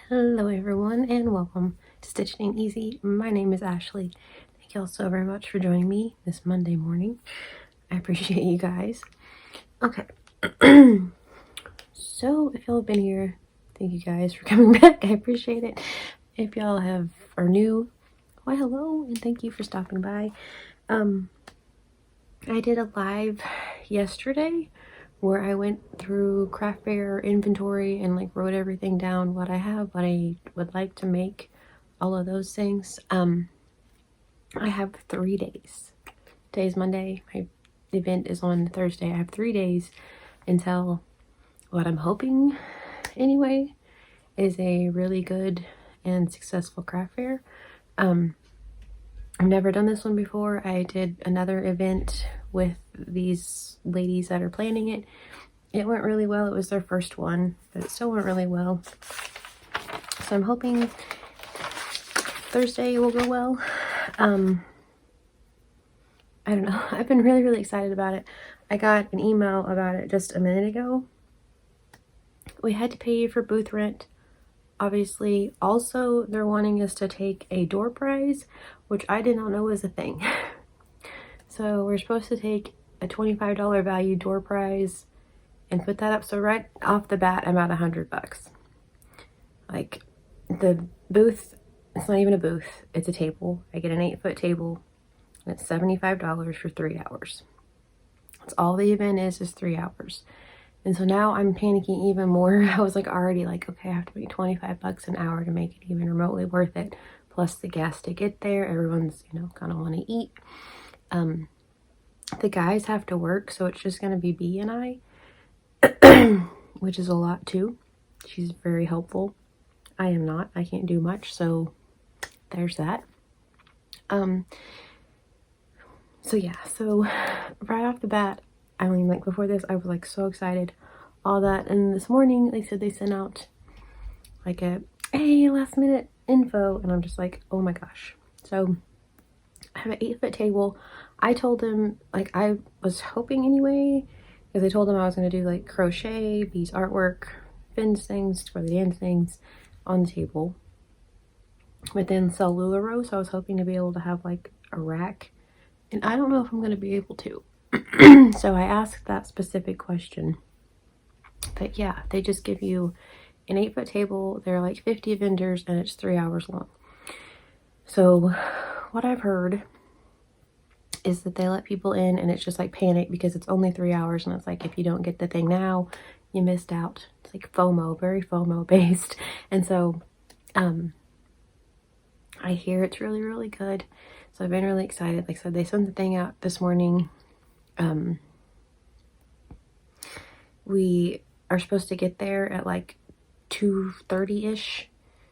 Hello everyone and welcome to Stitching Easy. My name is Ashley. Thank you all so very much for joining me this Monday morning. I appreciate you guys. Okay, so if y'all have been here, thank you guys for coming back. I appreciate it. If y'all are new, why hello and thank you for stopping by. I did a live yesterday where I went through craft fair inventory and like wrote everything down, what I have, what I would like to make, all of those things. I have 3 days. Today's Monday. My event is on Thursday. I have 3 days until what I'm hoping anyway is a really good and successful craft fair. I've never done this one before. I did another event with these ladies that are planning it. It went really well. It was their first one, but it still went really well. So I'm hoping Thursday will go well. I don't know. I've been really excited about it. I got an email about it just a minute ago. We had to pay for booth rent, obviously. Also, they're wanting us to take a door prize, which I did not know was a thing. So we're supposed to take a $25 value door prize and put that up. So right off the bat, I'm at $100. Like the booth, it's not even a booth, it's a table. I get an 8-foot table and it's $75 for 3 hours. That's all the event is 3 hours. And so now I'm panicking even more. I was like already like, okay, I have to make $25 an hour to make it even remotely worth it. Plus the gas to get there. Everyone's, kind of want to eat. The guys have to work, so it's just going to be B and I, which is a lot too. She's very helpful. I am not. I can't do much, so there's that. So yeah, so right off the bat, I mean, like before this, I was like so excited, all that. And this morning, they said they sent out like a, hey, last minute info. And I'm just like, oh my gosh. So I have an 8-foot table. I told them, like, I was hoping anyway, because I told them I was going to do like crochet, beads artwork, fins things for the end things on the table, but then sell LuLaRoe. So I was hoping to be able to have like a rack, and I don't know if I'm going to be able to. So I asked that specific question. But yeah, they just give you an 8-foot table. There are like 50 vendors and it's 3 hours long. So what I've heard is that they let people in and it's just like panic because it's only 3 hours, and it's like if you don't get the thing now, you missed out. It's like FOMO, very FOMO based. And so I hear it's really good. So I've been really excited. Like I said, they sent the thing out this morning. We are supposed to get there at like 2:30-ish,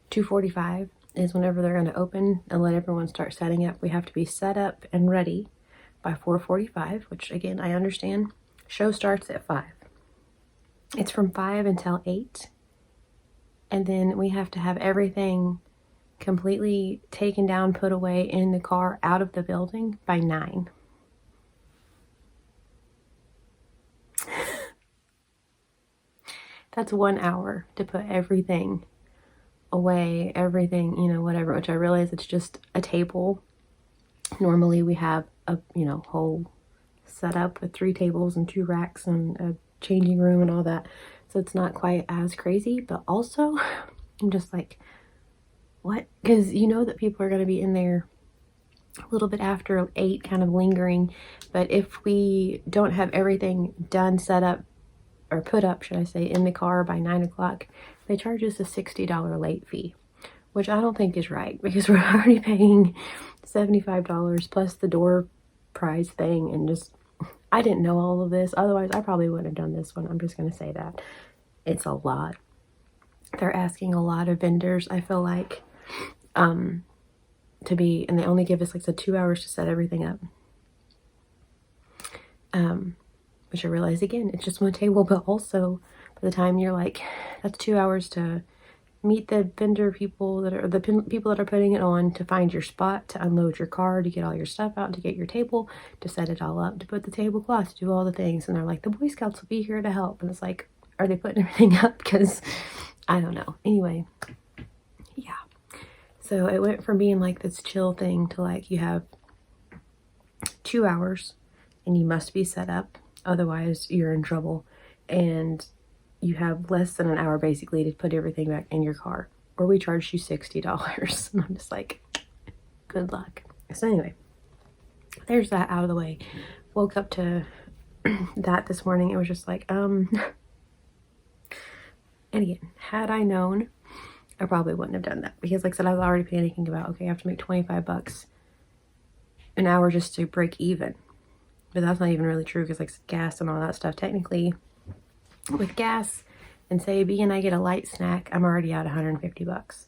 2:45 is whenever they're going to open and let everyone start setting up. We have to be set up and ready by 4:45, which again, I understand. Show starts at 5. It's from 5 until 8. And then we have to have everything completely taken down, put away in the car, out of the building by 9. That's 1 hour to put everything away, everything, whatever, which I realize it's just a table. Normally we have a, whole setup with 3 tables and 2 racks and a changing room and all that. So it's not quite as crazy, but also I'm just like, what? Because that people are going to be in there a little bit after 8, kind of lingering. But if we don't have everything done, set up, or put up, should I say, in the car by 9 o'clock, they charge us a $60 late fee, which I don't think is right because we're already paying $75 plus the door prize thing. And just, I didn't know all of this. Otherwise, I probably wouldn't have done this one. I'm just going to say that. It's a lot. They're asking a lot of vendors, I feel like, to be, and they only give us like the 2 hours to set everything up. Which I realize, again, it's just one table, but also by the time you're like, that's 2 hours to meet the vendor people that are, the people that are putting it on, to find your spot, to unload your car, to get all your stuff out, to get your table, to set it all up, to put the tablecloth, to do all the things. And they're like, the Boy Scouts will be here to help. And it's like, are they putting everything up? Because I don't know. Anyway, So it went from being like this chill thing to like you have 2 hours and you must be set up, otherwise you're in trouble, and you have less than an hour basically to put everything back in your car, or we charge you $60. And I'm just like, good luck. So anyway, there's that out of the way. Woke up to that this morning. It was just like, and again, had I known, I probably wouldn't have done that, because like I said, I was already panicking about, okay, I have to make 25 bucks an hour just to break even. But that's not even really true, because like gas and all that stuff, technically with gas and say B and I get a light snack, I'm already at 150 bucks.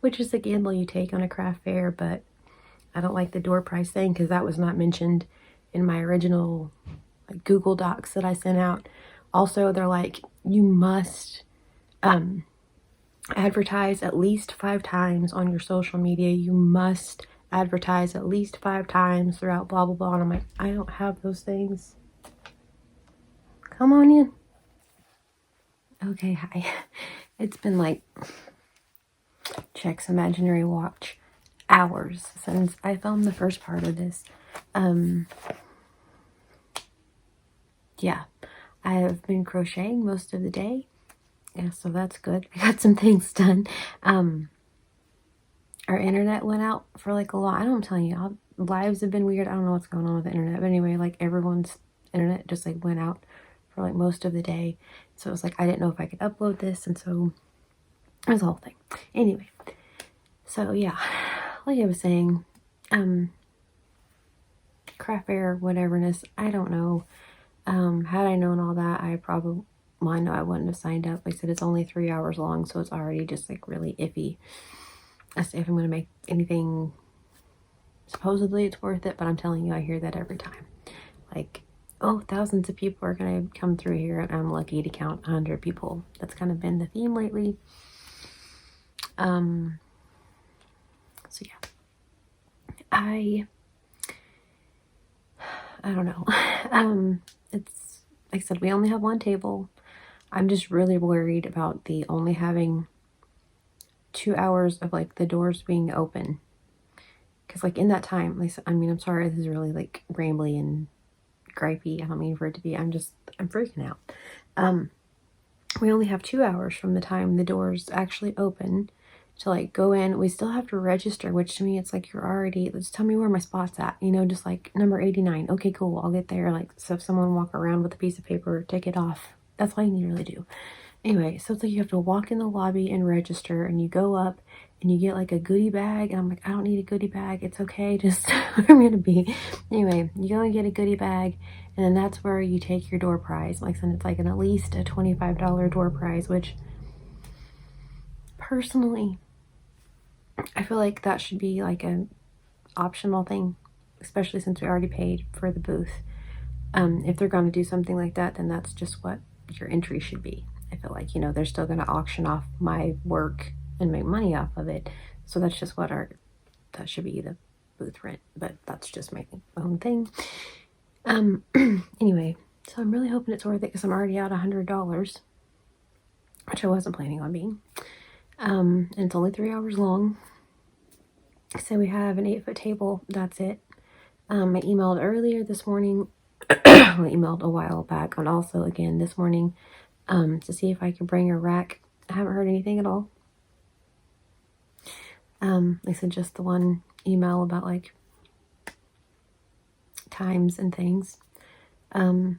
Which is a gamble you take on a craft fair, but I don't like the door price thing, because that was not mentioned in my original like Google Docs that I sent out. Also, they're like, you must advertise at least 5 times on your social media. You must advertise at least 5 times throughout blah, blah, blah. And I'm like, I don't have those things. Come on in. Okay, hi. It's been like, checks imaginary watch, hours since I filmed the first part of this. Yeah, I have been crocheting most of the day. Yeah, so that's good. I got some things done. Our internet went out for like a lot. I'm telling you, lives have been weird. I don't know what's going on with the internet, but anyway, like everyone's internet just like went out for like most of the day. So it was like, I didn't know if I could upload this, and so it was a whole thing. Anyway, so yeah, like I was saying, craft fair, whateverness, I don't know. Had I known all that, I probably, well, I know I wouldn't have signed up. Like I said, it's only 3 hours long, so it's already just like really iffy as to if I'm going to make anything. Supposedly it's worth it, but I'm telling you, I hear that every time. Like, oh, thousands of people are going to come through here, and I'm lucky to count 100 people. That's kind of been the theme lately. So yeah, I don't know. It's like I said, we only have one table. I'm just really worried about the only having 2 hours of like the doors being open, because like in that time, like, I mean, I'm sorry, this is really like rambly and gripey. I don't mean for it to be. I'm freaking out. We only have 2 hours from the time the doors actually open to like go in. We still have to register, which to me, it's like, you're already, just tell me where my spot's at, you know, just like number 89. Okay, cool, I'll get there. Like, so if someone walk around with a piece of paper, take it off. That's all you need to really do. Anyway, so it's like you have to walk in the lobby and register, and you go up and you get like a goodie bag, and I'm like, I don't need a goodie bag, it's okay, just where I'm gonna be. Anyway, you go and get a goodie bag, and then that's where you take your door prize. Like I said, it's like at least a $25 door prize, which personally, I feel like that should be like an optional thing, especially since we already paid for the booth. If they're going to do something like that, then that's just what your entry should be. I feel like, you know, they're still going to auction off my work and make money off of it. So that's just what that should be the booth rent. But that's just my own thing. Anyway, so I'm really hoping it's worth it, because I'm already out $100, which I wasn't planning on being. And it's only 3 hours long. So we have an 8-foot table. That's it. I emailed earlier this morning. I emailed a while back, and also again this morning, to see if I could bring a rack. I haven't heard anything at all. They said just the one email about like times and things. But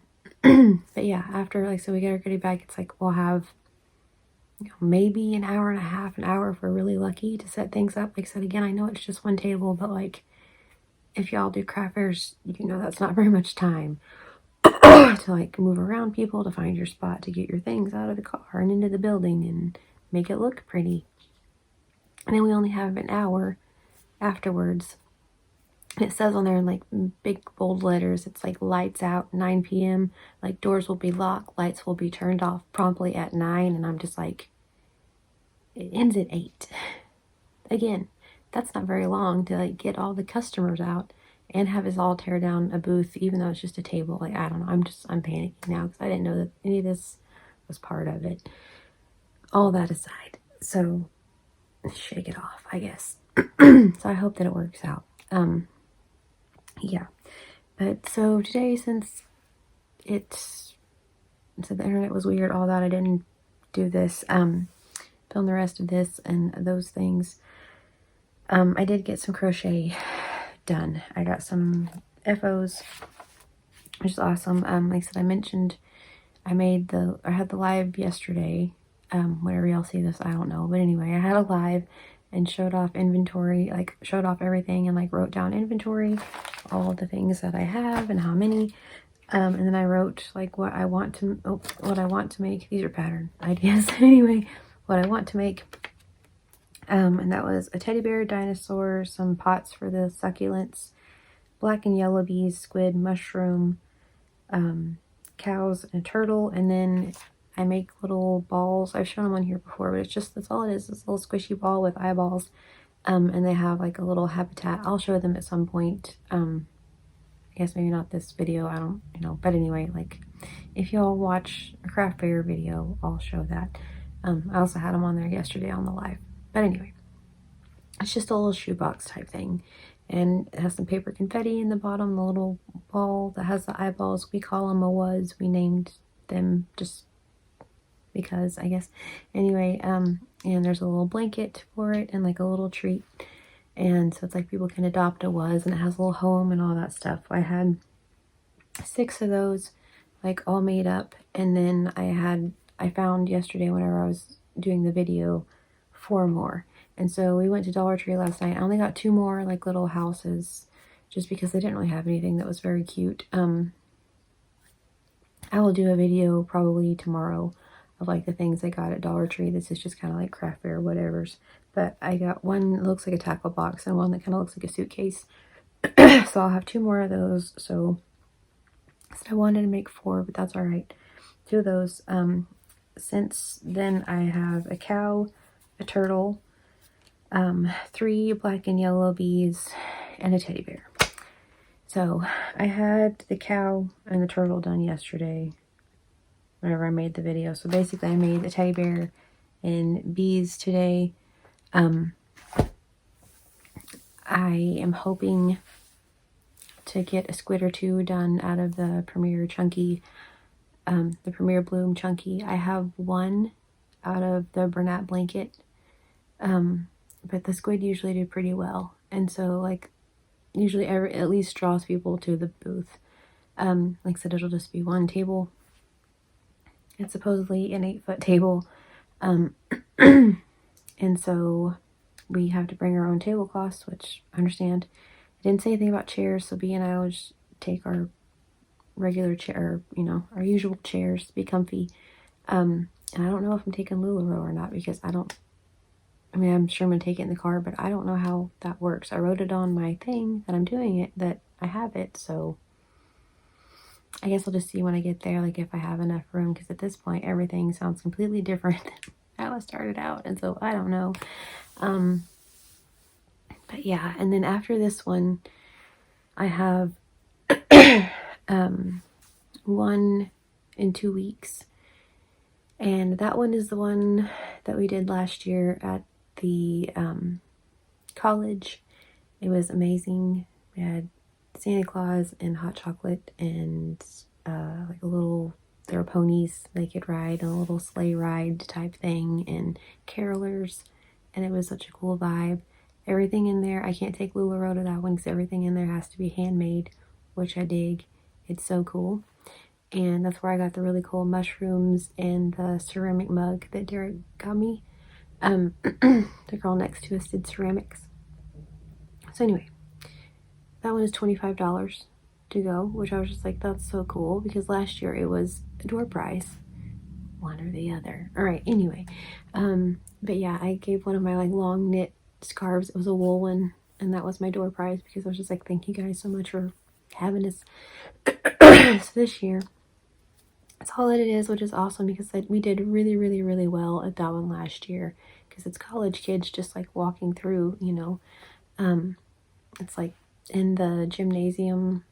yeah, after, like, so we get our goodie bag, it's like we'll have, you know, maybe an hour and a half, an hour if we're really lucky, to set things up. Like I said, again, I know it's just one table, but like, if y'all do craft fairs, you know that's not very much time to like move around people, to find your spot, to get your things out of the car and into the building and make it look pretty. And then we only have an hour afterwards. And it says on there in like big bold letters, it's like lights out 9 p.m. Like doors will be locked, lights will be turned off promptly at 9. And I'm just like, it ends at 8. Again, that's not very long to like get all the customers out and have us all tear down a booth, even though it's just a table. Like, I don't know, I'm panicking now, because I didn't know that any of this was part of it. All that aside, so shake it off, I guess. So I hope that it works out. Yeah. But so today, since the internet was weird, all that, I didn't do this, film the rest of this and those things. I did get some crochet done. I got some FOs, which is awesome. Like I said, I mentioned I had the live yesterday. Whenever y'all see this, I don't know. But anyway, I had a live and showed off inventory, like showed off everything and like wrote down inventory, all the things that I have and how many. And then I wrote like what I want to make. These are pattern ideas. Anyway, what I want to make. And that was a teddy bear, dinosaur, some pots for the succulents, black and yellow bees, squid, mushroom, cows, and a turtle. And then I make little balls. I've shown them on here before, but that's all it is. This little squishy ball with eyeballs. And they have like a little habitat. I'll show them at some point. I guess maybe not this video. I don't, but anyway, like if y'all watch a craft fair video, I'll show that. I also had them on there yesterday on the live. But anyway, it's just a little shoebox type thing. And it has some paper confetti in the bottom, the little ball that has the eyeballs. We call them awas. We named them just because, I guess. Anyway, and there's a little blanket for it and like a little treat. And so it's like people can adopt awas, and it has a little home and all that stuff. I had 6 of those, like all made up. And then I found yesterday whenever I was doing the video 4 more. And so we went to Dollar Tree last night. I only got 2 more like little houses just because they didn't really have anything that was very cute. I will do a video probably tomorrow of like the things I got at Dollar Tree. This is just kind of like craft fair whatevers. But I got one that looks like a tackle box and one that kind of looks like a suitcase. So I'll have 2 more of those. So I wanted to make 4, but that's all right. 2 of those. Since then I have a cow, a turtle, 3 black and yellow bees, and a teddy bear. So I had the cow and the turtle done yesterday whenever I made the video. So basically I made the teddy bear and bees today. I am hoping to get a squid or 2 done out of the Premier Chunky, the Premier Bloom Chunky. I have 1 out of the Bernat blanket, but the squid usually do pretty well. And so like usually at least draws people to the booth. Like I said, it'll just be 1 table. It's supposedly an 8-foot table. And so we have to bring our own tablecloths, which I understand. I didn't say anything about chairs, so B and I will just take our regular chair, our usual chairs to be comfy. And I don't know if I'm taking LuLaRoe or not, because I'm sure I'm going to take it in the car, but I don't know how that works. I wrote it on my thing that I'm doing it, that I have it, so I guess I'll just see when I get there, like if I have enough room, because at this point everything sounds completely different than how I started out, and so I don't know. But yeah, and then after this one, I have 1 in 2 weeks, and that one is the one that we did last year at the college. It was amazing. We had Santa Claus and hot chocolate and like there were ponies they could ride, and a little sleigh ride type thing, and carolers, and it was such a cool vibe. Everything in there, I can't take LuLaRoe to that one because everything in there has to be handmade, which I dig. It's so cool. And that's where I got the really cool mushrooms and the ceramic mug that Derek got me. The girl next to us did ceramics. So anyway, that one is $25 to go, which I was just like, that's so cool, because last year it was a door prize, one or the other. All right, anyway, but yeah, I gave one of my like long knit scarves. It was a wool one, and that was my door prize, because I was just like, thank you guys so much for having us. So this year, that's all that it is, which is awesome, because we did really, really, really well at that one last year, because it's college kids just like walking through, it's like in the gymnasium,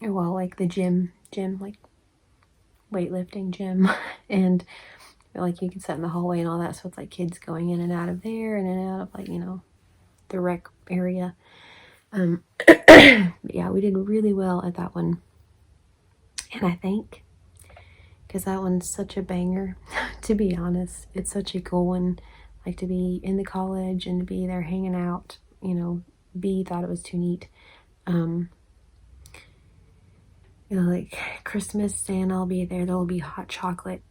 or well, like the gym, like weightlifting gym, and like you can sit in the hallway and all that, so it's like kids going in and out of there and in and out of like, you know, the rec area. Yeah, we did really well at that one. And I think because that one's such a banger, to be honest, it's such a cool one, like to be in the college and to be there hanging out, you know. B thought it was too neat. You know, like Christmas, Santa will be there, there'll be hot chocolate.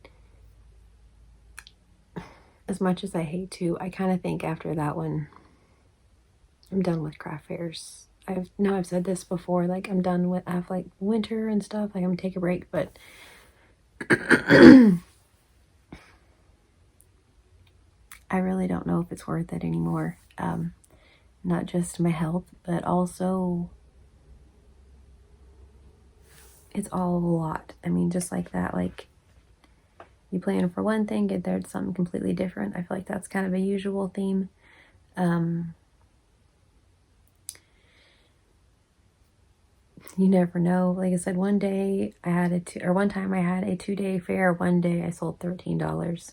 As much as I hate to, I kind of think after that one, I'm done with craft fairs. I've said this before, like I'm done with, after like winter and stuff, like I'm gonna take a break, but I really don't know if it's worth it anymore. Not just my health, but also it's all a lot. I mean, just like that, like you plan for one thing, get there to something completely different. I feel like that's kind of a usual theme. You never know. Like I said, one time I had a 2-day fair. One day I sold $13.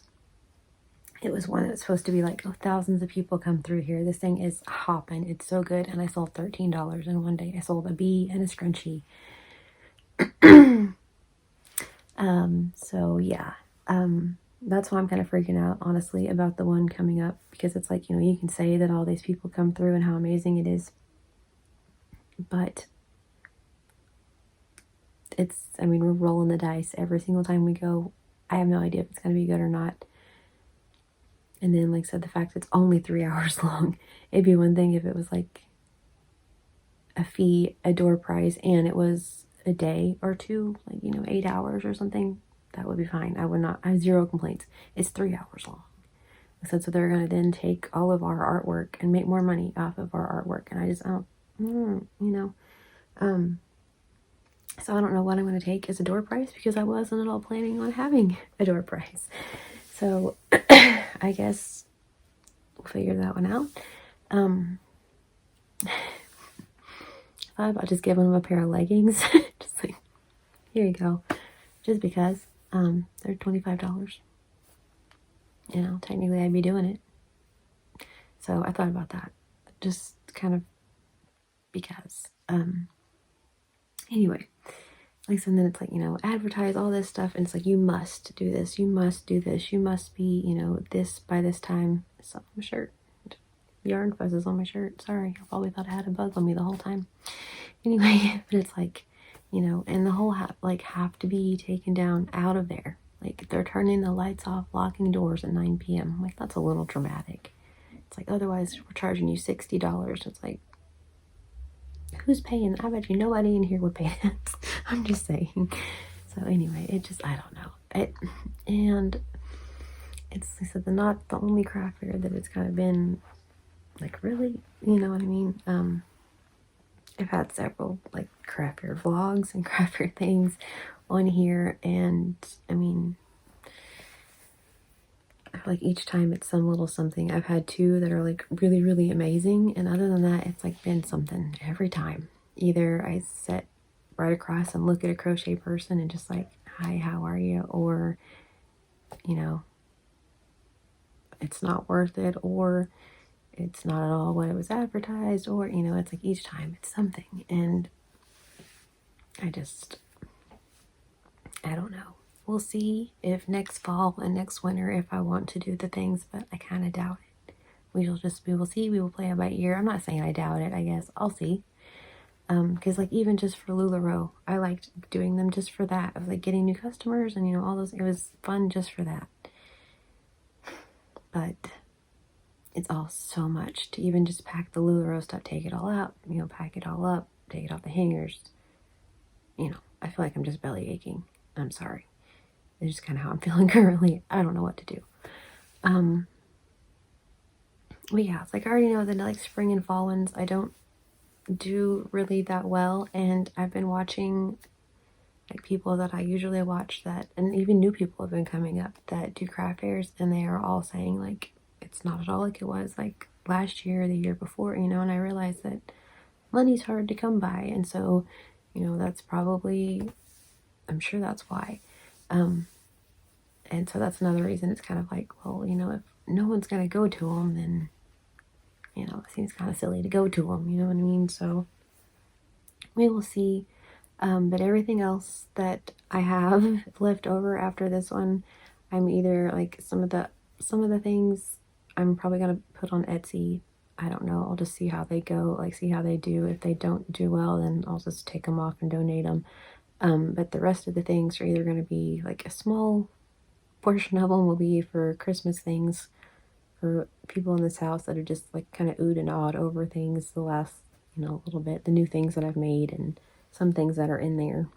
It was one that's supposed to be like, oh, thousands of people come through here. This thing is hopping. It's so good. And I sold $13 in one day. I sold a bee and a scrunchie. So yeah. That's why I'm kind of freaking out, honestly, about the one coming up, because it's like, you know, you can say that all these people come through and how amazing it is, but I mean, we're rolling the dice every single time we go. I have no idea if it's going to be good or not. And then, like I said, the fact it's only 3 hours long. It'd be one thing if it was like a fee, a door price, and it was a day or two, like, you know, 8 hours or something. That would be fine. I have zero complaints. It's 3 hours long. I said, so they're going to then take all of our artwork and make more money off of our artwork. And I just, you know, so I don't know what I'm going to take as a door price, because I wasn't at all planning on having a door price. So I guess we'll figure that one out. I thought about just giving them a pair of leggings. Just like, here you go. Just because they're $25. You know, technically I'd be doing it. So I thought about that. Just kind of because. Anyway. Like, and then it's like, you know, advertise all this stuff, and it's like, you must do this, you must do this, you must be, you know, this by this time. It's on my shirt. Yarn fuzzes on my shirt. Sorry, I probably thought I had a bug on me the whole time. Anyway, but it's like, you know, and the whole have to be taken down out of there. Like, they're turning the lights off, locking doors at 9 p.m. I'm like, that's a little dramatic. It's like, otherwise we're charging you $60. It's like, who's paying? I bet you nobody in here would pay that. I'm just saying. So anyway, I don't know. And it's not the only craft fair that it's kind of been like, really, you know what I mean? I've had several like craft fair vlogs and craft fair things on here, and I mean, I feel like each time it's some little something. I've had 2 that are like really, really amazing, and other than that, it's like been something every time. Either I sit right across and look at a crochet person and just like, hi, how are you? Or, you know, it's not worth it, or it's not at all what it was advertised, or, you know, it's like each time it's something. And I don't know. We'll see if next fall and next winter if I want to do the things, but I kind of doubt it. We will see. We will play it by ear. I'm not saying I doubt it. I guess I'll see. Because like even just for LuLaRoe, I liked doing them just for that. Of like getting new customers and, you know, all those. It was fun just for that. But it's all so much to even just pack the LuLaRoe stuff, take it all out, you know, pack it all up, take it off the hangers. You know, I feel like I'm just belly aching. I'm sorry. It's just kind of how I'm feeling currently. I don't know what to do. But yeah, it's like I already know that like spring and fall ones I don't do really that well, and I've been watching like people that I usually watch that, and even new people have been coming up that do craft fairs, and they are all saying like it's not at all like it was like last year or the year before, you know. And I realized that money's hard to come by, and so, you know, that's probably, I'm sure that's why. And so that's another reason it's kind of like, well, you know, if no one's going to go to them, then, you know, it seems kind of silly to go to them, you know what I mean? So we will see. But everything else that I have left over after this one, I'm either like some of the things I'm probably gonna put on Etsy. I don't know. I'll just see how they go, like see how they do. If they don't do well, then I'll just take them off and donate them. But the rest of the things are either gonna be like a small portion of them will be for Christmas things for people in this house that are just like kind of oohed and awed over things the last, you know, little bit, the new things that I've made and some things that are in there.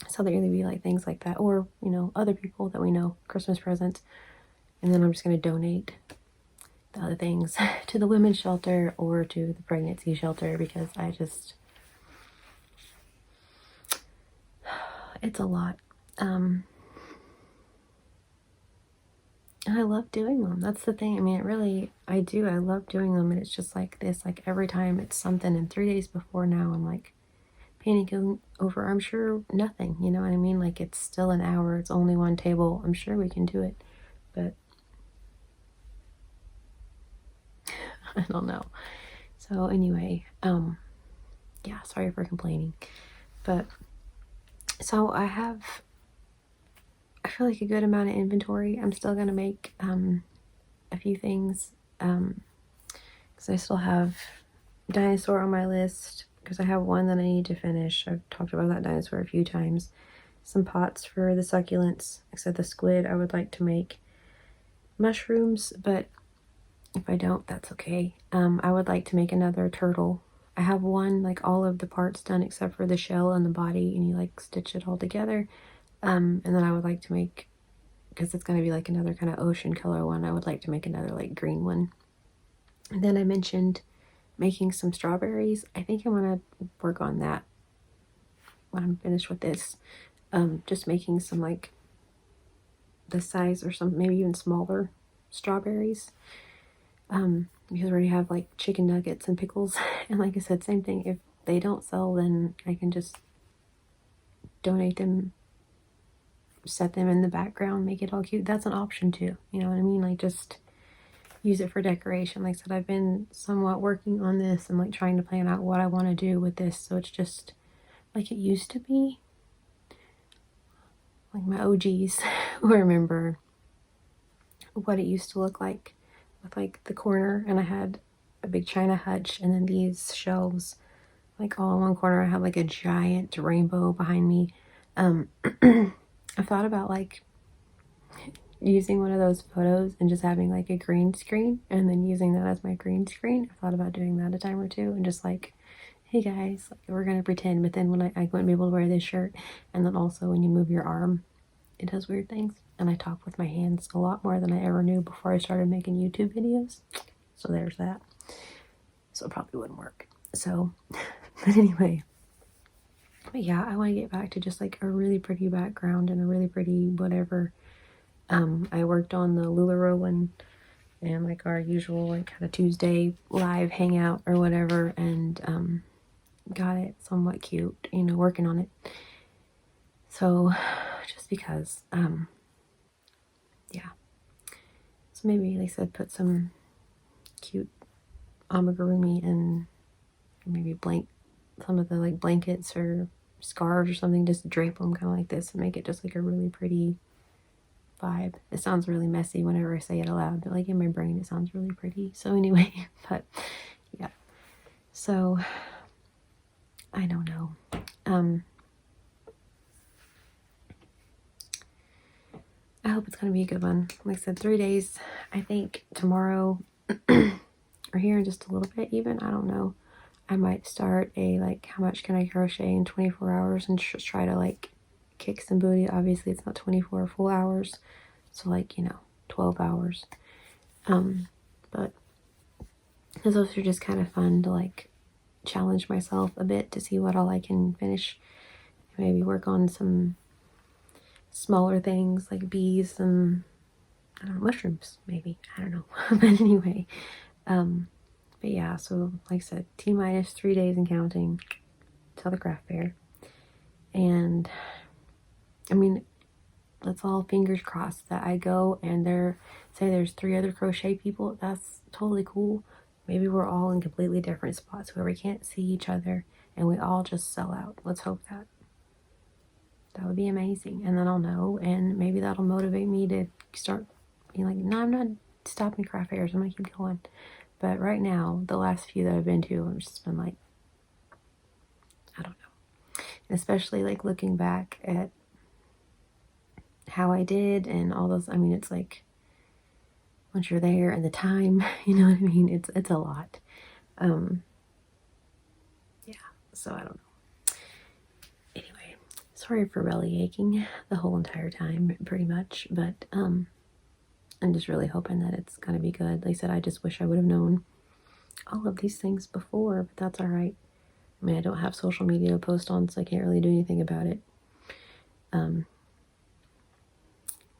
So they're either be like things like that or, you know, other people that we know, Christmas presents. And then I'm just going to donate the other things to the women's shelter or to the pregnancy shelter because I just, it's a lot. And I love doing them. That's the thing. I mean, it really, I do. I love doing them. And it's just like this, like every time it's something. And 3 days before now, I'm like panicking over, I'm sure nothing, you know what I mean? Like it's still an hour. It's only one table. I'm sure we can do it. But I don't know. So anyway, yeah, sorry for complaining. But so I feel like a good amount of inventory. I'm still gonna make a few things because I still have dinosaur on my list because I have one that I need to finish. I've talked about that dinosaur a few times. Some pots for the succulents, except the squid. I would like to make mushrooms, but if I don't, that's okay. I would like to make another turtle. I have one, like all of the parts done except for the shell and the body, and you like stitch it all together. And then I would like to make, because it's going to be like another kind of ocean color one, I would like to make another like green one. And then I mentioned making some strawberries. I think I want to work on that when I'm finished with this. Just making some like the size or some, maybe even smaller strawberries. Because I already have like chicken nuggets and pickles. And like I said, same thing. If they don't sell, then I can just donate them, set them in the background, make it all cute. That's an option too. You know what I mean? Like just use it for decoration. Like I said, I've been somewhat working on this and like trying to plan out what I want to do with this. So it's just like it used to be. Like my OGs will remember what it used to look like with like the corner, and I had a big china hutch and then these shelves like all in one corner. I have like a giant rainbow behind me. I thought about like using one of those photos and just having like a green screen and then using that as my green screen. I thought about doing that a time or two and just like, hey guys, like, we're gonna pretend, but then when I wouldn't be able to wear this shirt, and then also when you move your arm it does weird things, and I talk with my hands a lot more than I ever knew before I started making YouTube videos. So there's that. So it probably wouldn't work. So but anyway, but yeah, I want to get back to just like a really pretty background and a really pretty whatever. I worked on the LuLaRoe one and like our usual like kind of Tuesday live hangout or whatever, and got it somewhat cute, you know, working on it. So just because, yeah. So maybe, like I said, put some cute amigurumi and maybe some of the like blankets or scarves or something, just drape them kind of like this and make it just like a really pretty vibe. It sounds really messy whenever I say it aloud, but like in my brain it sounds really pretty. So anyway, but yeah. So I don't know. I hope it's gonna be a good one. Like I said, 3 days. I think tomorrow or here in just a little bit even, I don't know, I might start a like how much can I crochet in 24 hours and just try to like kick some booty. Obviously it's not 24 full hours, so like, you know, 12 hours. But those are just kind of fun to like challenge myself a bit to see what all I can finish. Maybe work on some smaller things like bees and I don't know, mushrooms maybe, I don't know. But anyway, but yeah, so like I said, T-minus 3 days and counting till the craft fair. And I mean, let's all fingers crossed that I go and say there's 3 other crochet people. That's totally cool. Maybe we're all in completely different spots where we can't see each other and we all just sell out. Let's hope that. That would be amazing. And then I'll know, and maybe that'll motivate me to start being like, no, I'm not stopping craft fairs. I'm going to keep going. But right now, the last few that I've been to, I've just been like, I don't know. And especially like looking back at how I did and all those, I mean, it's like, once you're there and the time, you know what I mean? It's a lot. Yeah, so I don't know. Anyway, sorry for belly aching the whole entire time, pretty much, but I'm just really hoping that it's gonna be good. Like I said, I just wish I would have known all of these things before, but that's all right. I mean, I don't have social media to post on, so I can't really do anything about it.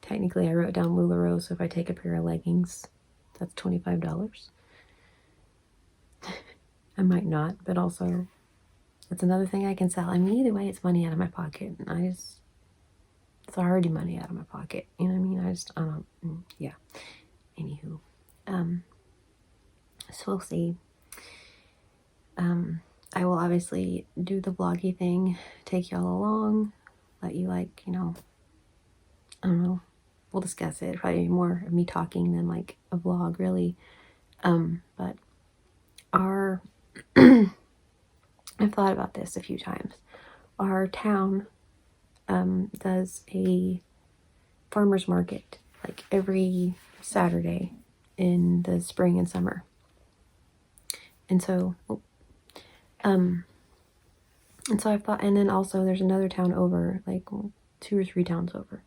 Technically, I wrote down LuLaRoe, so if I take a pair of leggings, that's $25. I might not, but also, it's another thing I can sell. I mean, either way, it's money out of my pocket. It's already money out of my pocket. You know what I mean? I don't, yeah. Anywho, so we'll see. I will obviously do the vloggy thing, take y'all along, let you like, you know, I don't know, we'll discuss it. Probably more of me talking than like a vlog, really. But our, I've thought about this a few times. Our town does a farmer's market like every Saturday in the spring and summer. And so, I've thought, and then also there's another town over, like 2 or 3 towns over,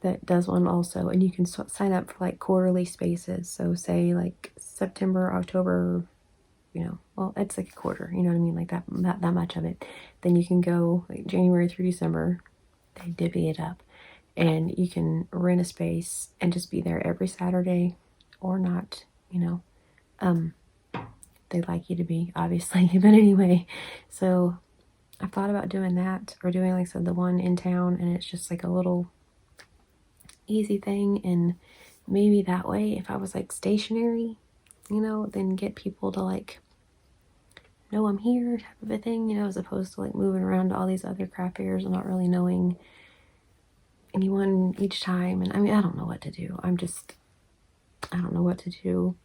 that does one also, and you can sign up for like quarterly spaces. So say like September, October, you know, well, it's like a quarter, you know what I mean, like that much of it. Then you can go like January through December, they divvy it up, and you can rent a space and just be there every Saturday or not, you know. They'd like you to be, obviously, but anyway, so I've thought about doing that, or doing, like I said, the one in town, and it's just like a little easy thing, and maybe that way, if I was like stationary, you know, then get people to like know I'm here type of a thing, you know, as opposed to like moving around to all these other craft fairs and not really knowing anyone each time. And I mean, I don't know what to do. I don't know what to do.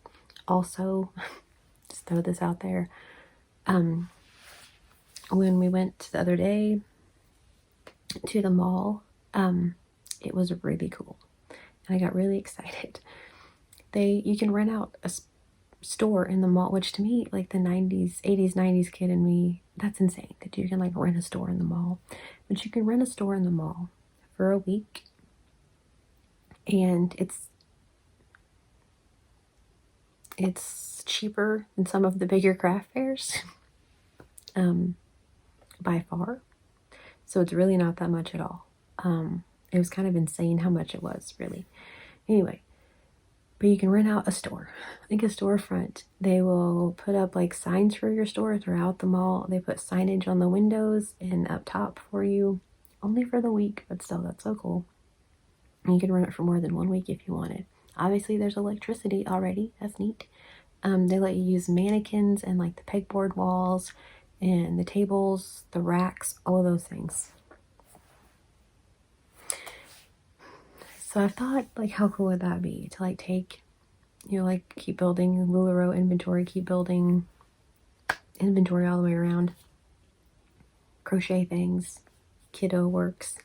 Also, just throw this out there. When we went the other day to the mall, it was really cool. And I got really excited. You can rent out a store in the mall, which to me, like the 80s, 90s kid in me, that's insane that you can like rent a store in the mall. But you can rent a store in the mall for a week, and it's cheaper than some of the bigger craft fairs, by far. So it's really not that much at all. It was kind of insane how much it was, really. Anyway, but you can rent out a store, like a storefront. They will put up like signs for your store throughout the mall. They put signage on the windows and up top for you, only for the week, but still, that's so cool. And you can rent it for more than 1 week if you wanted. Obviously, there's electricity already. That's neat. They let you use mannequins and like the pegboard walls and the tables, the racks, all of those things. So I thought, like, how cool would that be to like take, you know, like keep building LuLaRoe inventory, keep building inventory all the way around, crochet things, kiddo works,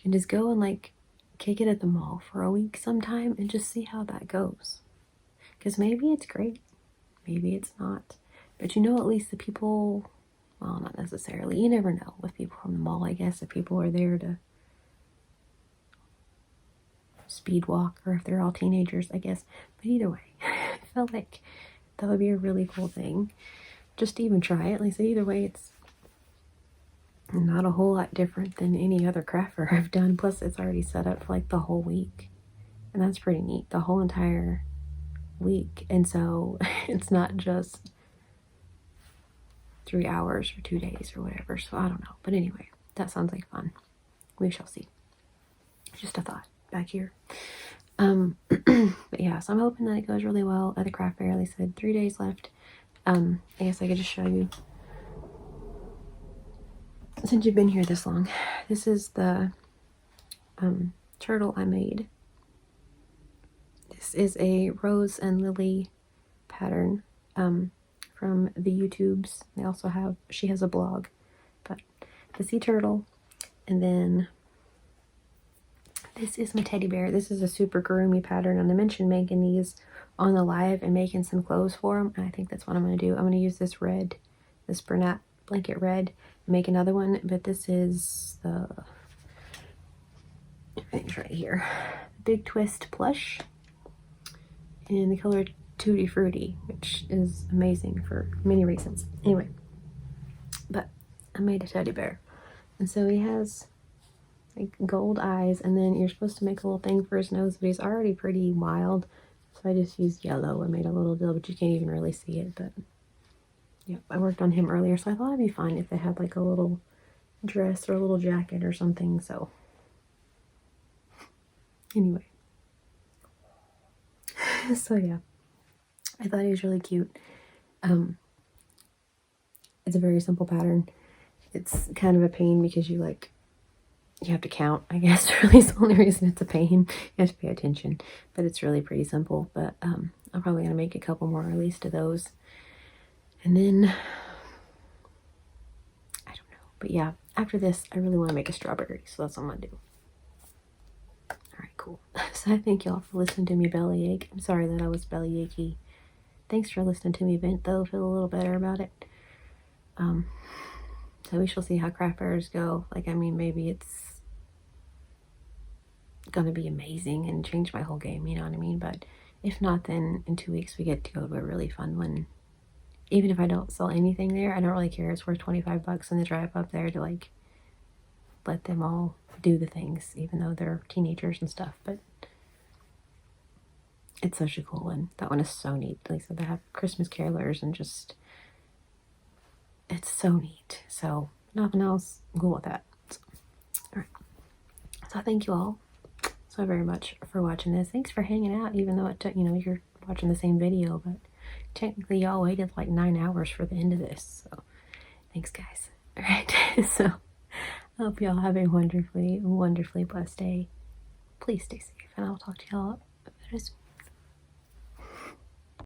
and just go and like kick it at the mall for a week sometime and just see how that goes. Because maybe it's great, maybe it's not, but you know, at least the people, well, not necessarily, you never know with people from the mall. I guess if people are there to speed walk, or if they're all teenagers, I guess. But either way, I felt like that would be a really cool thing just to even try it. Like, so either way, it's not a whole lot different than any other craft fair I've done. Plus, it's already set up for like the whole week, and that's pretty neat, the whole entire week. And so it's not just 3 hours or 2 days or whatever. So I don't know, but anyway, that sounds like fun. We shall see. Just a thought back here. But yeah, so I'm hoping that it goes really well at the craft fair. They said 3 days left. I guess I could just show you, since you've been here this long. This is the turtle I made. This is a rose and lily pattern from the YouTubes. They also have, she has a blog, but the sea turtle. And then this is my teddy bear. This is a super gurumi pattern, and I mentioned making these on the live and making some clothes for them, and I think that's what I'm going to do. I'm going to use this red, this Bernat blanket red, and make another one, but this is the, everything's right here, Big Twist plush, and the color Tutti Frutti, which is amazing for many reasons. Anyway, but I made a teddy bear, and so he has like gold eyes, and then you're supposed to make a little thing for his nose, but he's already pretty wild, so I just used yellow and made a little deal, but you can't even really see it. But yeah, I worked on him earlier, so I thought it'd be fun if they had like a little dress or a little jacket or something. So anyway, so yeah, I thought he was really cute. It's a very simple pattern. It's kind of a pain because you have to count, I guess. Really, is the only reason it's a pain. You have to pay attention, but it's really pretty simple. But I'm probably gonna make a couple more at least of those, and then I don't know. But yeah, after this, I really want to make a strawberry, so that's what I'm gonna do. All right, cool. So I thank y'all for listening to me bellyache. I'm sorry that I was bellyachy. Thanks for listening to me vent, though. Feel a little better about it. So we shall see how craft fairs go. Like, I mean, maybe it's gonna be amazing and change my whole game, you know what I mean? But if not, then in 2 weeks we get to go to a really fun one. Even if I don't sell anything there, I don't really care. It's worth 25 bucks in the drive up there to like let them all do the things, even though they're teenagers and stuff. But it's such a cool one. That one is so neat. Like, so they have Christmas carolers and just, it's so neat. So nothing else, I'm cool with that. So, all right. So thank you all so very much for watching this. Thanks for hanging out, even though it took, you know, you're watching the same video, but technically y'all waited like 9 hours for the end of this. So thanks, guys. All right. So I hope y'all have a wonderfully, wonderfully blessed day. Please stay safe, and I'll talk to y'all very soon.